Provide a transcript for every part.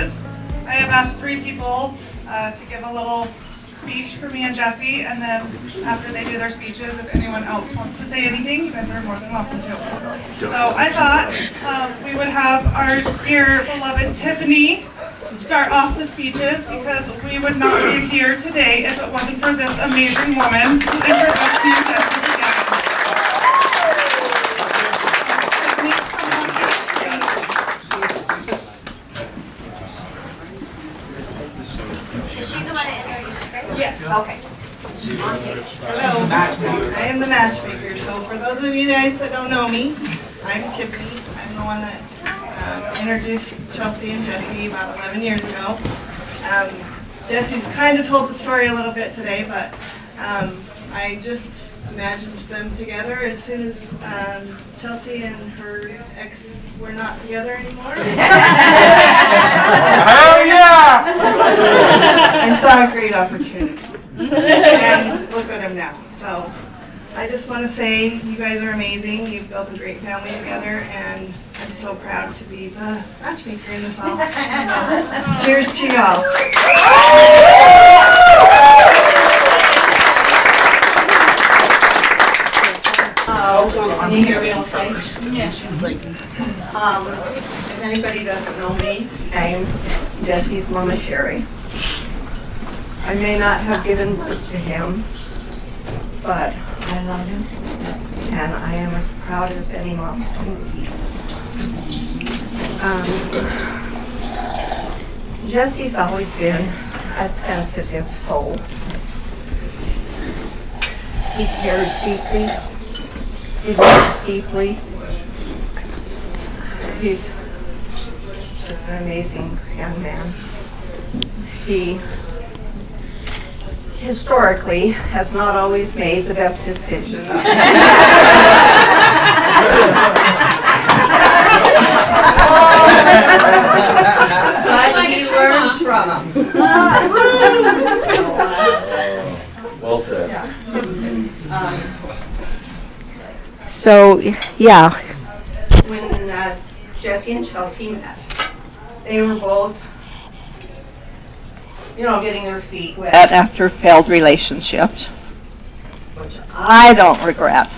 speeches. I have asked 3 people to give a little speech for me and Jesse, and then after they do their speeches, if anyone else wants to say anything, you guys are more than welcome to. So I thought we would have our dear beloved Tiffany start off the speeches, because we would not be here today if it wasn't for this amazing woman who introduced me and Jesse together. Is she the one that introduced you guys? Yes. Okay. Hello, I am the matchmaker. So for those of you guys that don't know me, I'm Tiffany. I'm the one that introduced Chelsey and Jesse about 11 years ago. Jesse's kind of told the story a little bit today, but I just imagined them together as soon as Chelsey and her ex were not together anymore. Hell yeah! I saw a great opportunity. And look at him now. So I just want to say you guys are amazing. You've built a great family together, and I'm so proud to be the matchmaker in this all. So, cheers to y'all. Can you hear me okay? Yes. If anybody doesn't know me, I'm Jesse's Mama Sherry. I may not have given birth to him, but I love him, and I am as proud as any mom can be. Jesse's always been a sensitive soul. He cares deeply. He loves deeply. He's just an amazing young man. He historically has not always made the best decisions. But he learns from them. Well said. Yeah. So, yeah, when Jesse and Chelsey met, they were both, getting their feet wet after failed relationships, which I don't regret.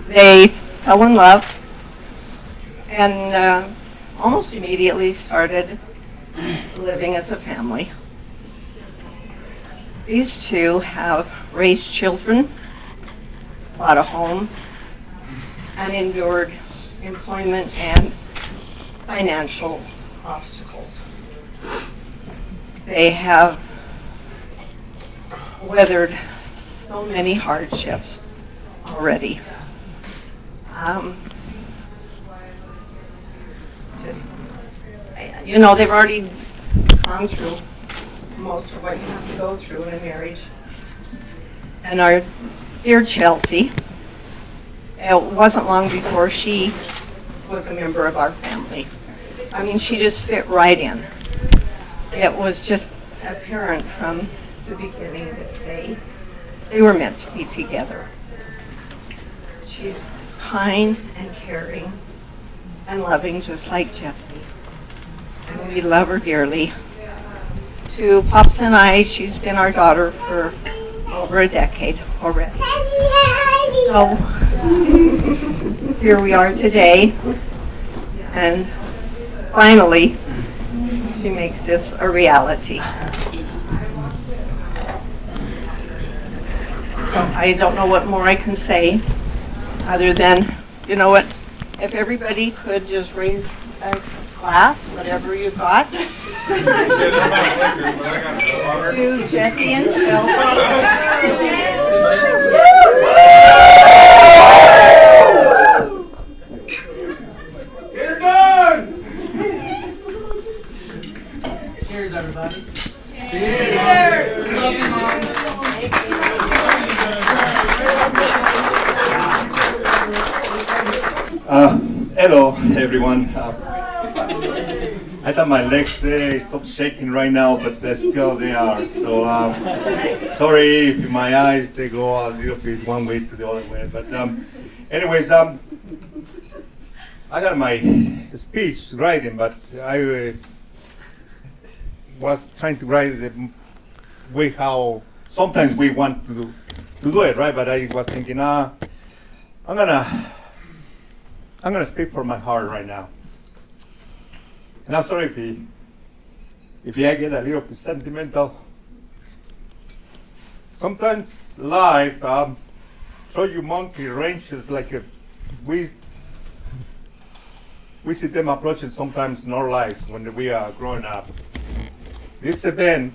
They fell in love and almost immediately started living as a family. These two have raised children, bought a home, and endured employment and financial obstacles. They have weathered so many hardships already. They've already gone through most of what you have to go through in a marriage. And our dear Chelsey, it wasn't long before she was a member of our family. I mean, she just fit right in. It was just apparent from the beginning that they were meant to be together. She's kind and caring and loving, just like Jesse. And we love her dearly. To Pops and I, she's been our daughter for over a decade already. So here we are today, and finally she makes this a reality. So I don't know what more I can say other than, if everybody could just raise a glass, whatever you got, to Jesse and Chelsey. You're done! Cheers, everybody. Cheers! Love you, Mom. Hello, everyone. I thought my legs stopped shaking right now, but still they are. So sorry if my eyes they go a little bit one way to the other way. But anyways, I got my speech writing, but I was trying to write it the way how sometimes we want to do it, right? But I was thinking, I'm gonna speak from my heart right now. And I'm sorry if I get a little bit sentimental. Sometimes life throw you monkey wrenches like we see them approaching sometimes in our lives when we are growing up. This event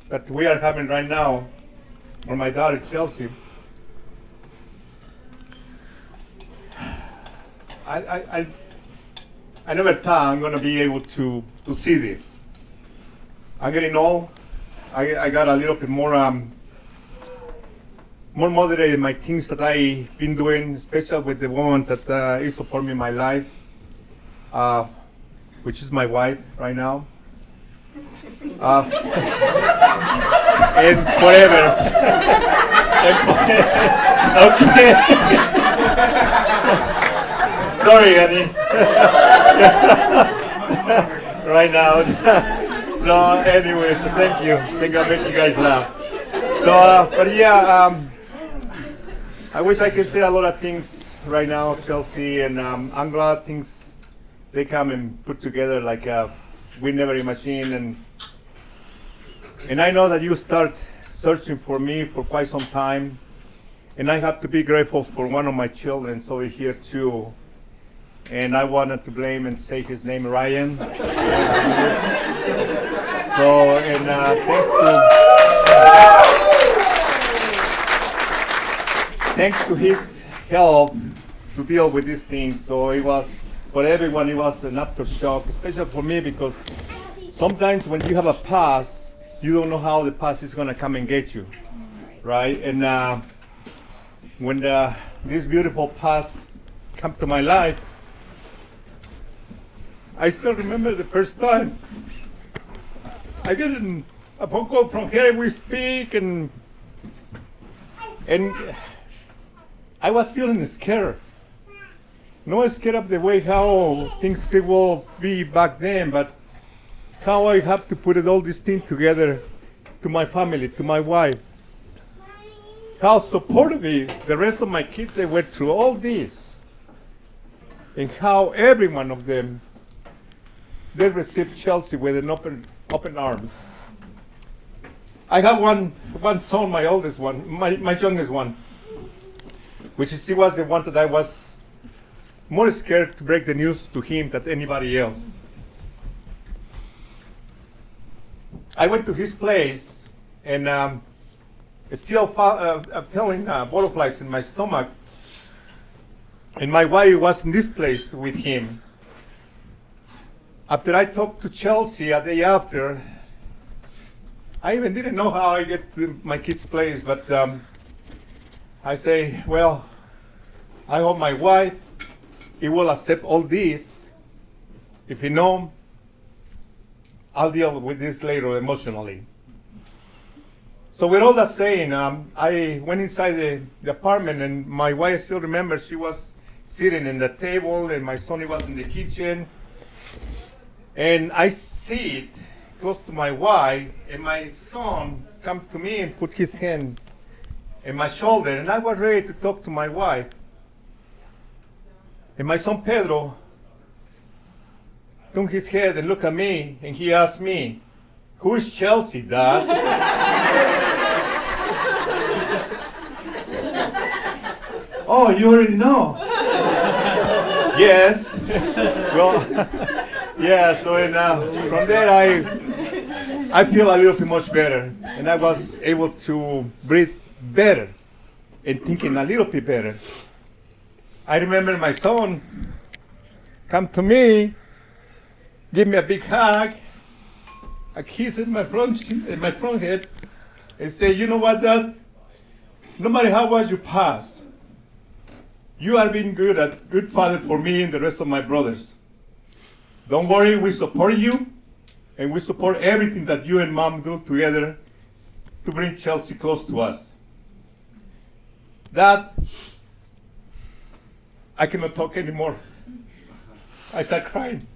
that we are having right now for my daughter Chelsea, I never thought I'm going to be able to see this. I'm getting old. I got a little bit more moderate in my things that I've been doing, especially with the woman that is supporting me in my life, which is my wife right now. And forever. Okay. Sorry, honey. Right now. So anyway, so thank you. I think I'll make you guys laugh. So, but yeah, I wish I could say a lot of things right now, Chelsea, and I'm glad things they come and put together like we never imagined, and I know that you start searching for me for quite some time, and I have to be grateful for one of my children over here too, and I wanted to blame and say his name, Ryan. So, and thanks to his help to deal with these things. So it was, for everyone, it was an aftershock, especially for me, because sometimes when you have a past, you don't know how the past is going to come and get you, right? And when this beautiful past come to my life, I still remember the first time I get a phone call from here, we speak, and I was feeling scared. Not scared of the way how things will be back then, but how I have to put all these things together to my family, to my wife. How supportive the rest of my kids, they went through all this. And how every one of them, they received Chelsea with an open arms. I have one son, my oldest one, my youngest one, which is, he was the one that I was more scared to break the news to him than anybody else. I went to his place and still feeling butterflies in my stomach, and my wife was in this place with him. After I talked to Chelsea a day after, I even didn't know how I get to my kid's place, but I say, well, I hope my wife, he will accept all this. If he know, I'll deal with this later emotionally. So with all that saying, I went inside the apartment, and my wife still remembers she was sitting in the table, and my son, he was in the kitchen. And I sit close to my wife, and my son come to me and put his hand in my shoulder, and I was ready to talk to my wife. And my son Pedro turned his head and looked at me, and he asked me, "Who is Chelsea, Dad?" Oh, you already know. Yes. Well, yeah, so from there I feel a little bit much better, and I was able to breathe better and thinking a little bit better. I remember my son come to me, give me a big hug, a kiss in my front head, and say, "You know what, Dad? No matter how was your past, you are being good father for me and the rest of my brothers. Don't worry, we support you, and we support everything that you and Mom do together to bring Chelsea close to us." Dad, I cannot talk anymore. I start crying.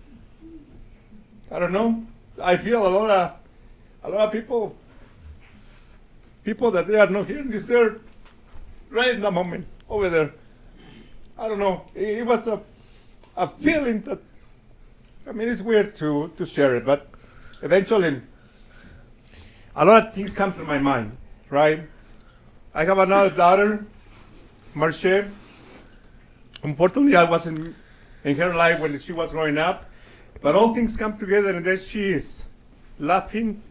I don't know. I feel a lot of people that they are not here in this earth right in that moment over there. I don't know. It was a feeling that, I mean, it's weird to share it, but eventually a lot of things come to my mind, right? I have another daughter, Marche. Unfortunately, I wasn't in her life when she was growing up, but all things come together and then she is laughing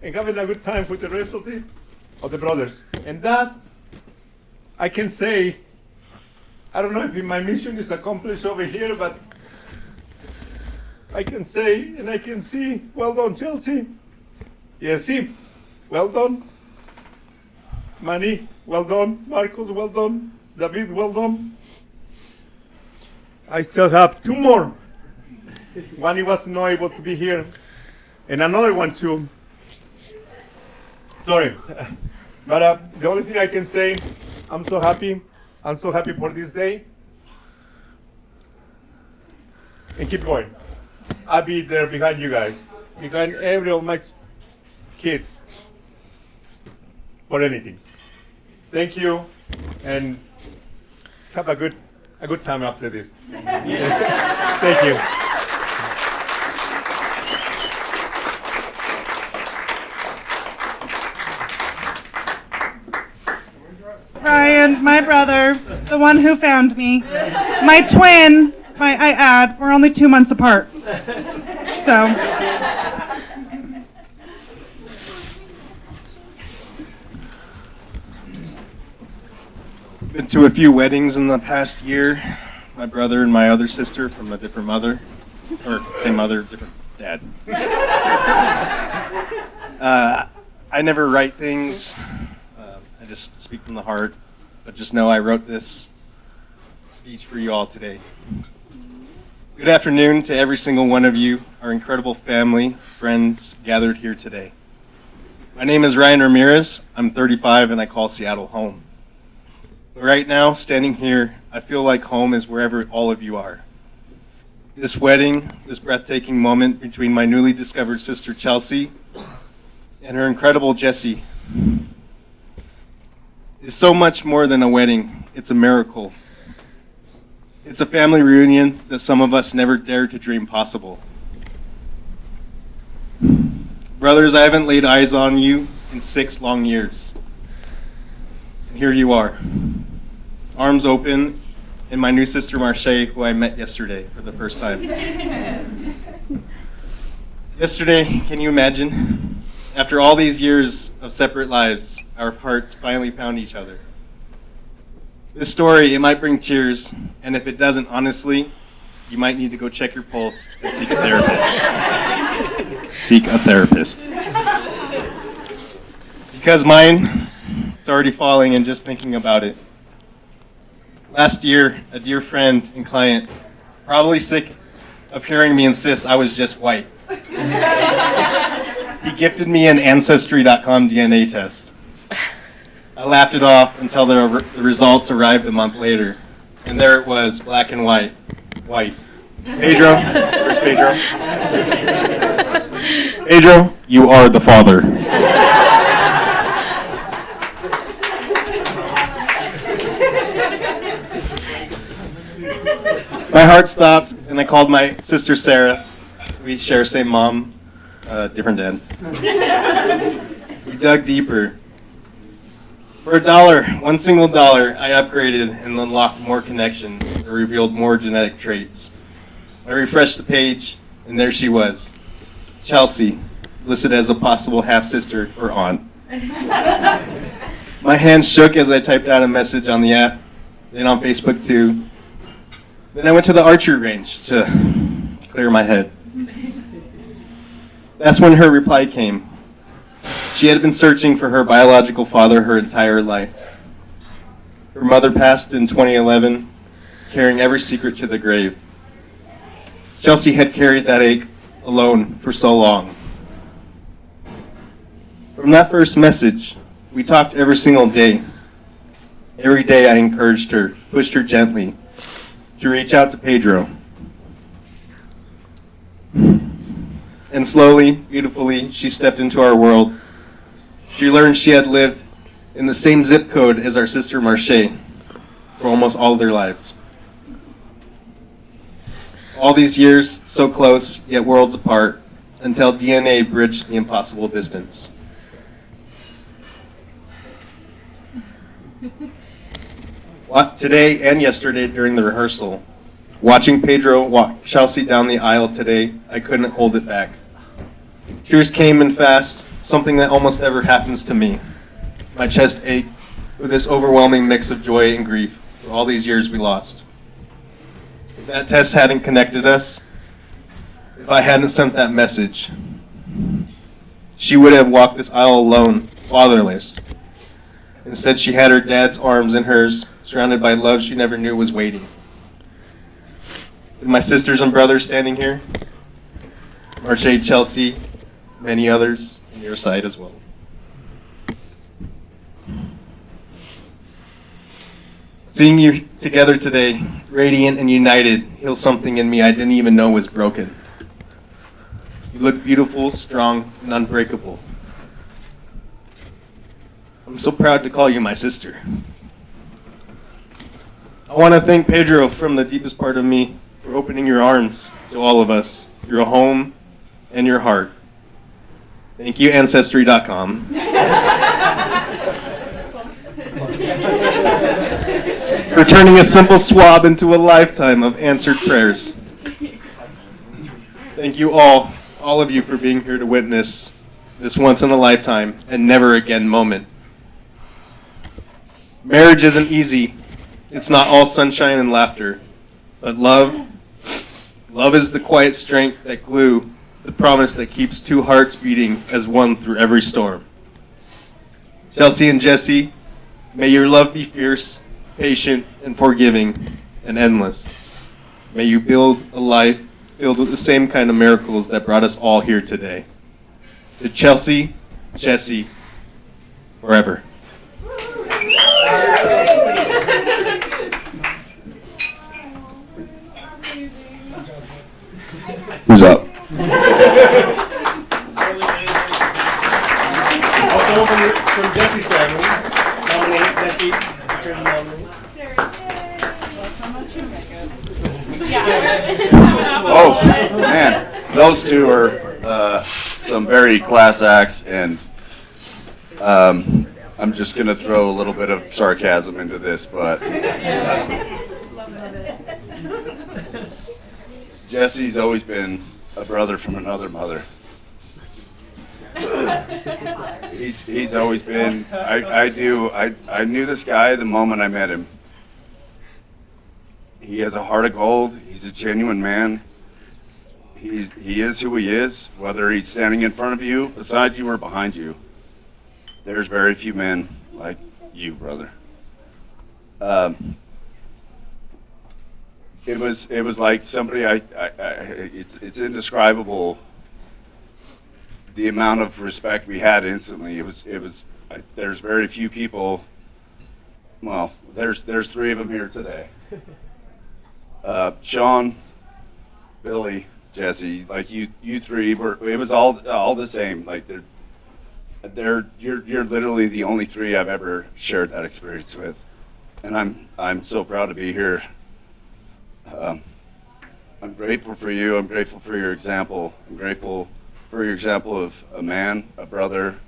and having a good time with the rest of the brothers. And that, I can say, I don't know if my mission is accomplished over here, but I can say and I can see, well done, Chelsey. Yes, see, well done. Manny, well done. Marcos, well done. David, well done. I still have two more. One he was not able to be here, and another one too. Sorry, but the only thing I can say, I'm so happy. I'm so happy for this day. And keep going. I'll be there behind you guys, behind every of my kids, for anything. Thank you, and have a good time after this. Thank you. Ryan, my brother, the one who found me, my twin, I add, we're only 2 months apart. So. Been to a few weddings in the past year. My brother and my other sister from a different mother, or same mother, different dad. I never write things. I just speak from the heart. But just know I wrote this speech for you all today. Good afternoon to every single one of you, our incredible family, friends gathered here today. My name is Ryan Ramirez. I'm 35 and I call Seattle home. Right now, standing here, I feel like home is wherever all of you are. This wedding, this breathtaking moment between my newly discovered sister Chelsey and her incredible Jesse is so much more than a wedding. It's a miracle. It's a family reunion that some of us never dared to dream possible. Brothers, I haven't laid eyes on you in 6 long years. And here you are. Arms open, and my new sister Marche, who I met yesterday for the first time. Yesterday, can you imagine? After all these years of separate lives, our hearts finally found each other. This story, it might bring tears, and if it doesn't, honestly, you might need to go check your pulse and seek a therapist. Seek a therapist. Because mine, it's already falling and just thinking about it. Last year, a dear friend and client, probably sick of hearing me insist I was just white. He gifted me an Ancestry.com DNA test. I laughed it off until the results arrived a month later. And there it was, black and white. White. Pedro, where's Pedro? Pedro, you are the father. My heart stopped, and I called my sister Sarah. We share same mom, different dad. We dug deeper. For $1, one single dollar, I upgraded and unlocked more connections that revealed more genetic traits. I refreshed the page, and there she was, Chelsey, listed as a possible half-sister or aunt. My hands shook as I typed out a message on the app, then on Facebook too. Then I went to the archery range to clear my head. That's when her reply came. She had been searching for her biological father her entire life. Her mother passed in 2011, carrying every secret to the grave. Chelsey had carried that ache alone for so long. From that first message, we talked every single day. Every day I encouraged her, pushed her gently, to reach out to Pedro. And slowly, beautifully, she stepped into our world. She learned she had lived in the same zip code as our sister Marche for almost all their lives. All these years, so close, yet worlds apart, until DNA bridged the impossible distance. Today and yesterday during the rehearsal, watching Pedro walk Chelsey down the aisle today, I couldn't hold it back. Tears came in fast, something that almost never happens to me. My chest ached with this overwhelming mix of joy and grief for all these years we lost. If that test hadn't connected us, if I hadn't sent that message, she would have walked this aisle alone, fatherless. Instead, she had her dad's arms in hers, surrounded by love she never knew was waiting. And my sisters and brothers standing here, Marche, Chelsey, many others on your side as well. Seeing you together today, radiant and united, heals something in me I didn't even know was broken. You look beautiful, strong, and unbreakable. I'm so proud to call you my sister. I want to thank Pedro from the deepest part of me for opening your arms to all of us, your home and your heart. Thank you, Ancestry.com. For turning a simple swab into a lifetime of answered prayers. Thank you all of you for being here to witness this once in a lifetime and never again moment. Marriage isn't easy. It's not all sunshine and laughter. But love is the quiet strength, that glue, the promise that keeps two hearts beating as one through every storm. Chelsey and Jesse, may your love be fierce, patient, and forgiving, and endless. May you build a life filled with the same kind of miracles that brought us all here today. To Chelsey, Jesse, forever. Who's up? Also from Jesse's family, nominate Jesse. Turn nominate. Oh, man. Those two are some very class acts, and I'm just going to throw a little bit of sarcasm into this, but Jesse's always been a brother from another mother. He's always been, I knew this guy the moment I met him. He has a heart of gold. He's a genuine man. He is who he is, whether he's standing in front of you, beside you, or behind you. There's very few men like you, brother. It was like somebody it's indescribable the amount of respect we had instantly. There's very few people. Well, there's three of them here today. Sean, Billy, Jesse, like you three were. It was all the same. Like you're literally the only three I've ever shared that experience with, and I'm so proud to be here. I'm grateful for you. I'm grateful for your example. I'm grateful for your example of a man, a brother,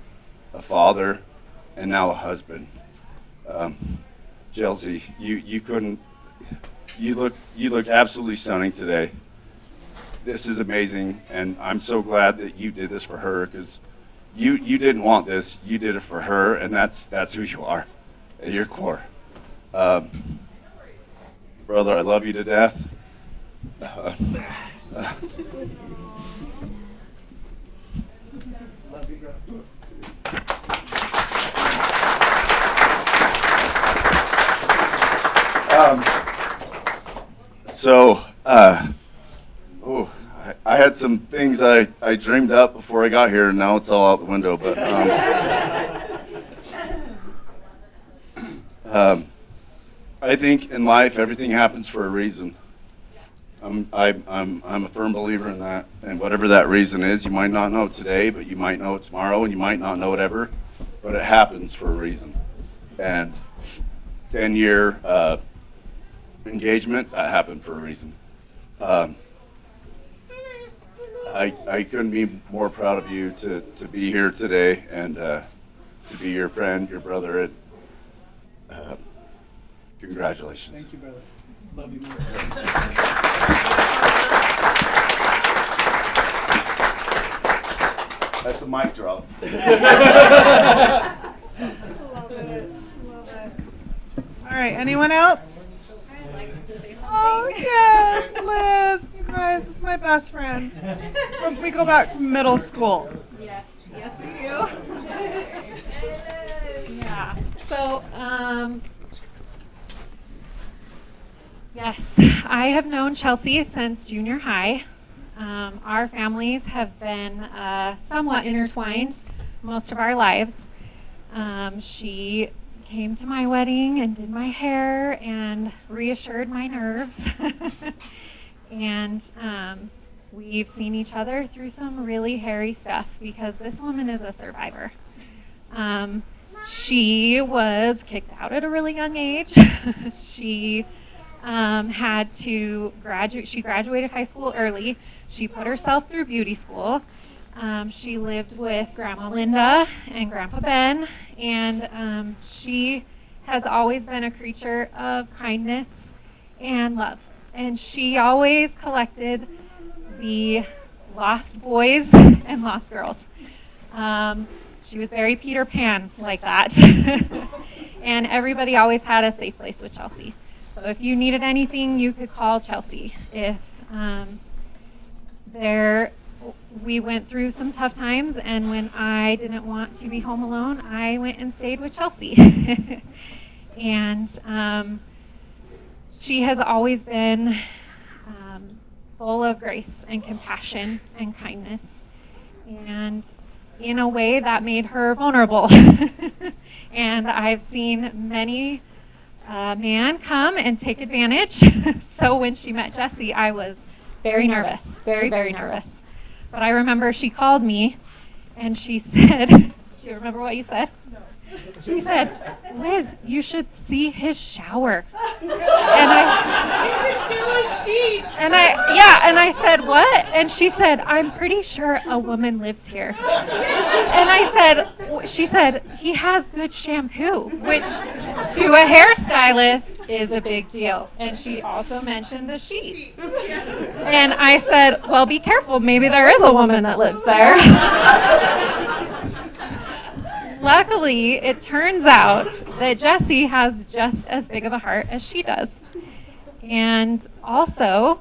a father, and now a husband. Chelsey, you look absolutely stunning today. This is amazing, and I'm so glad that you did this for her, because you didn't want this. You did it for her, and that's who you are at your core. Brother, I love you to death. I had some things I dreamed up before I got here, and now it's all out the window. But I think in life everything happens for a reason. I'm a firm believer in that, and whatever that reason is, you might not know today, but you might know it tomorrow, and you might not know it ever, but it happens for a reason. And 10-year engagement, that happened for a reason. I couldn't be more proud of you to be here today and to be your friend, your brother. And, congratulations. Thank you, brother. Love you more. That's a mic drop. Love it. Love it. All right, anyone else? I'd like to say something. Oh, yes, Liz. You guys, this is my best friend. We go back to middle school. Yes, yes we do. Yeah. So, yes, I have known Chelsey since junior high. Our families have been somewhat intertwined most of our lives. She came to my wedding and did my hair and reassured my nerves. And we've seen each other through some really hairy stuff because this woman is a survivor. She was kicked out at a really young age. She had to graduate. She graduated high school early. She put herself through beauty school. She lived with Grandma Linda and Grandpa Ben, and she has always been a creature of kindness and love. And she always collected the lost boys and lost girls. She was very Peter Pan like that. And everybody always had a safe place with Chelsey. So if you needed anything, you could call Chelsey. If we went through some tough times, and when I didn't want to be home alone, I went and stayed with Chelsey. And she has always been full of grace and compassion and kindness, and in a way that made her vulnerable. And I've seen many man come and take advantage. So when she met Jesse, I was very nervous, very, very nervous. But I remember she called me and she said, do you remember what you said? No. She said, Liz, you should see his shower. And I said, what? And she said, I'm pretty sure a woman lives here. And she said, he has good shampoo, which to a hairstylist is a big deal. And she also mentioned the sheets. And I said, well, be careful. Maybe there is a woman that lives there. Luckily, it turns out that Jesse has just as big of a heart as she does. And also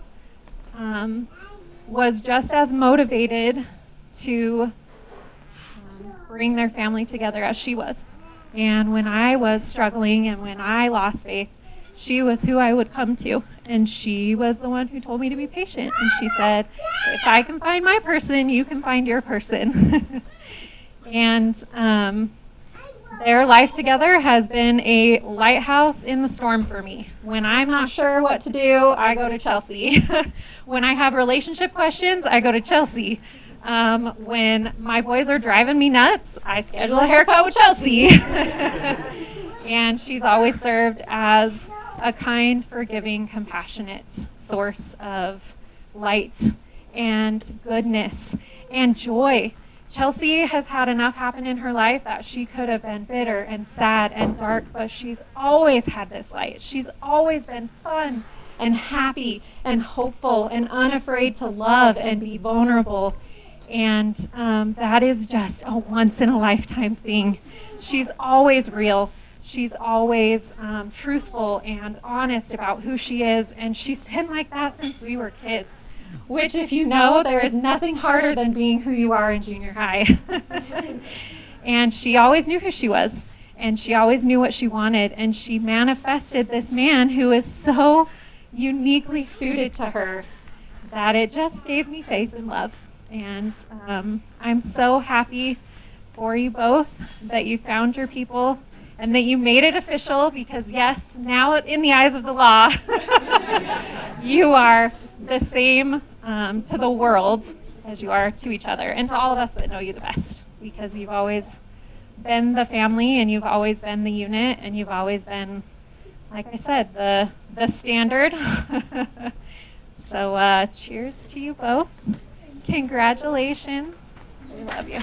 was just as motivated to bring their family together as she was. And when I was struggling and when I lost faith, she was who I would come to. And she was the one who told me to be patient. And she said, if I can find my person, you can find your person. And their life together has been a lighthouse in the storm for me. When I'm not sure what to do, I go to Chelsey. When I have relationship questions, I go to Chelsey. When my boys are driving me nuts, I schedule a haircut with Chelsey. And she's always served as a kind, forgiving, compassionate source of light and goodness and joy. Chelsey has had enough happen in her life that she could have been bitter and sad and dark, but she's always had this light. She's always been fun and happy and hopeful and unafraid to love and be vulnerable. And that is just a once-in-a-lifetime thing. She's always real. She's always truthful and honest about who she is, and she's been like that since we were kids. Which, if you know, there is nothing harder than being who you are in junior high. And she always knew who she was, and she always knew what she wanted, and she manifested this man who is so uniquely suited to her that it just gave me faith and love. And I'm so happy for you both that you found your people and that you made it official, because yes, now in the eyes of the law, you are the same to the world as you are to each other, and to all of us that know you the best, because you've always been the family, and you've always been the unit, and you've always been, like I said, the standard. So cheers to you both. Congratulations. We love you.